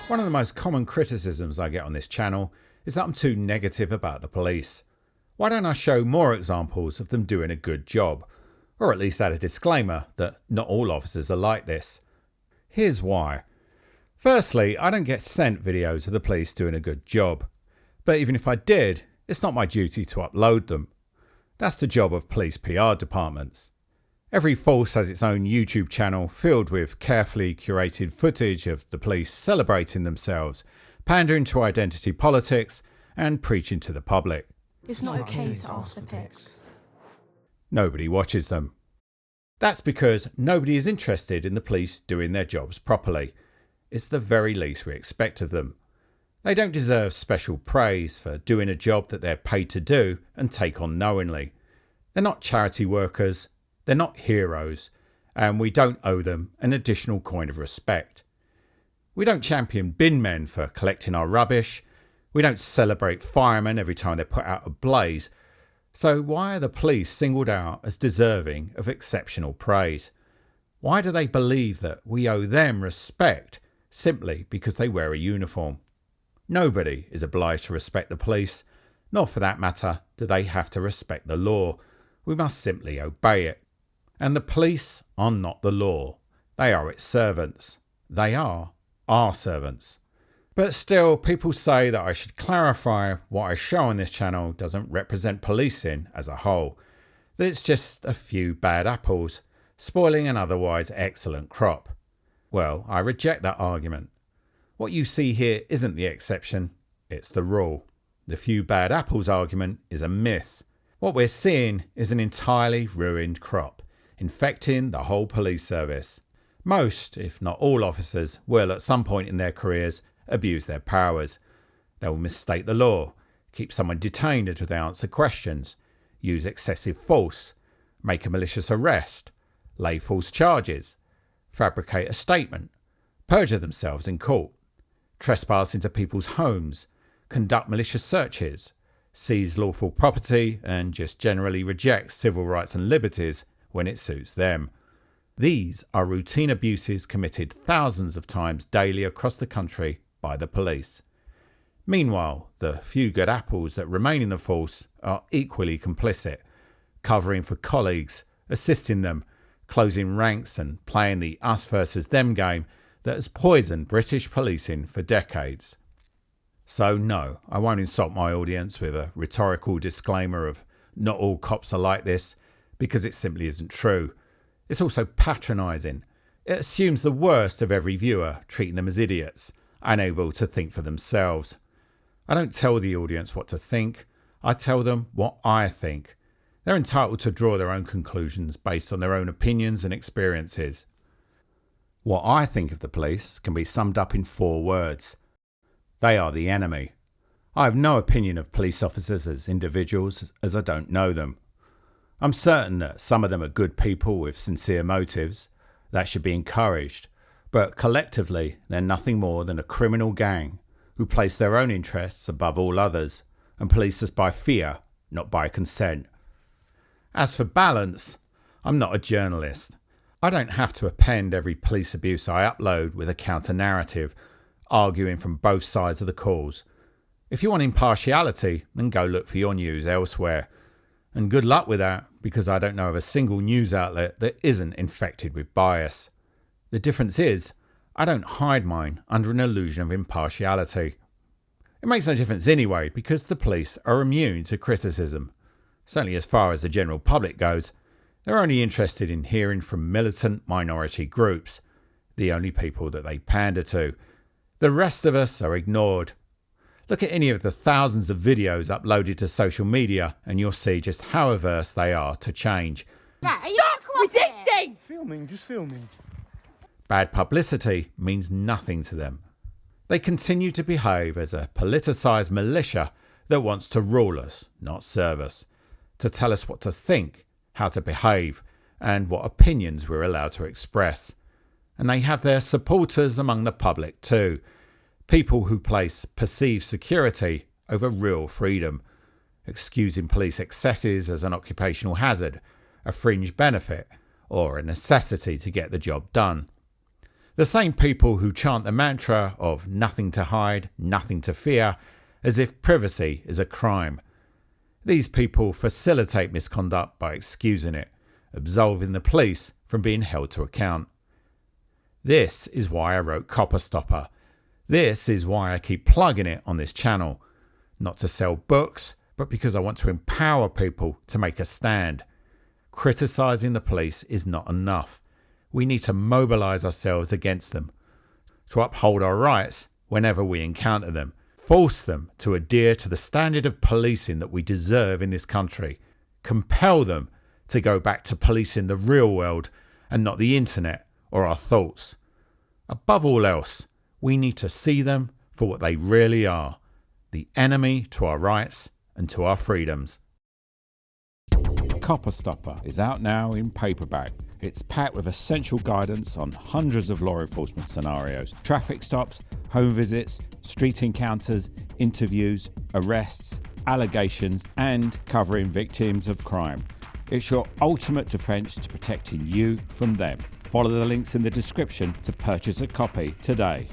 One of the most common criticisms I get on this channel is that I'm too negative about the police. Why don't I show more examples of them doing a good job? Or at least add a disclaimer that not all officers are like this. Here's why. Firstly, I don't get sent videos of the police doing a good job. But even if I did, it's not my duty to upload them. That's the job of police PR departments. Every force has its own YouTube channel filled with carefully curated footage of the police celebrating themselves, pandering to identity politics and preaching to the public. It's not okay to ask for pics. Nobody watches them. That's because nobody is interested in the police doing their jobs properly. It's the very least we expect of them. They don't deserve special praise for doing a job that they're paid to do and take on knowingly. They're not charity workers, they're not heroes, and we don't owe them an additional coin of respect. We don't champion bin men for collecting our rubbish. We don't celebrate firemen every time they put out a blaze. So why are the police singled out as deserving of exceptional praise? Why do they believe that we owe them respect simply because they wear a uniform? Nobody is obliged to respect the police, nor for that matter do they have to respect the law. We must simply obey it. And the police are not the law. They are its servants. They are our servants. But still, people say that I should clarify what I show on this channel doesn't represent policing as a whole. That it's just a few bad apples, spoiling an otherwise excellent crop. Well, I reject that argument. What you see here isn't the exception, it's the rule. The few bad apples argument is a myth. What we're seeing is an entirely ruined crop, infecting the whole police service. Most, if not all officers, will at some point in their careers abuse their powers. They will misstate the law, keep someone detained until they answer questions, use excessive force, make a malicious arrest, lay false charges, fabricate a statement, perjure themselves in court, trespass into people's homes, conduct malicious searches, seize lawful property, and just generally reject civil rights and liberties when it suits them. These are routine abuses committed thousands of times daily across the country by the police. Meanwhile, the few good apples that remain in the force are equally complicit, covering for colleagues, assisting them, closing ranks and playing the us versus them game that has poisoned British policing for decades. So no, I won't insult my audience with a rhetorical disclaimer of not all cops are like this, because it simply isn't true. It's also patronising. It assumes the worst of every viewer, treating them as idiots, unable to think for themselves. I don't tell the audience what to think, I tell them what I think. They're entitled to draw their own conclusions based on their own opinions and experiences. What I think of the police can be summed up in 4 words. They are the enemy. I have no opinion of police officers as individuals, as I don't know them. I'm certain that some of them are good people with sincere motives. That should be encouraged. But collectively, they're nothing more than a criminal gang who place their own interests above all others and police us by fear, not by consent. As for balance, I'm not a journalist. I don't have to append every police abuse I upload with a counter-narrative, arguing from both sides of the cause. If you want impartiality, then go look for your news elsewhere. And good luck with that, because I don't know of a single news outlet that isn't infected with bias. The difference is, I don't hide mine under an illusion of impartiality. It makes no difference anyway, because the police are immune to criticism. Certainly as far as the general public goes, they're only interested in hearing from militant minority groups, the only people that they pander to. The rest of us are ignored. Look at any of the thousands of videos uploaded to social media and you'll see just how averse they are to change. Stop resisting! Just filming. Bad publicity means nothing to them. They continue to behave as a politicised militia that wants to rule us, not serve us, to tell us what to think, how to behave, and what opinions we're allowed to express. And they have their supporters among the public too. People who place perceived security over real freedom, excusing police excesses as an occupational hazard, a fringe benefit, or a necessity to get the job done. The same people who chant the mantra of nothing to hide, nothing to fear, as if privacy is a crime. These people facilitate misconduct by excusing it, absolving the police from being held to account. This is why I wrote Copper Stopper. This is why I keep plugging it on this channel. Not to sell books, but because I want to empower people to make a stand. Criticising the police is not enough. We need to mobilise ourselves against them, to uphold our rights whenever we encounter them, force them to adhere to the standard of policing that we deserve in this country, compel them to go back to policing the real world and not the internet or our thoughts. Above all else, we need to see them for what they really are, the enemy to our rights and to our freedoms. Copper Stopper is out now in paperback. It's packed with essential guidance on hundreds of law enforcement scenarios, traffic stops, home visits, street encounters, interviews, arrests, allegations, and covering victims of crime. It's your ultimate defence to protecting you from them. Follow the links in the description to purchase a copy today.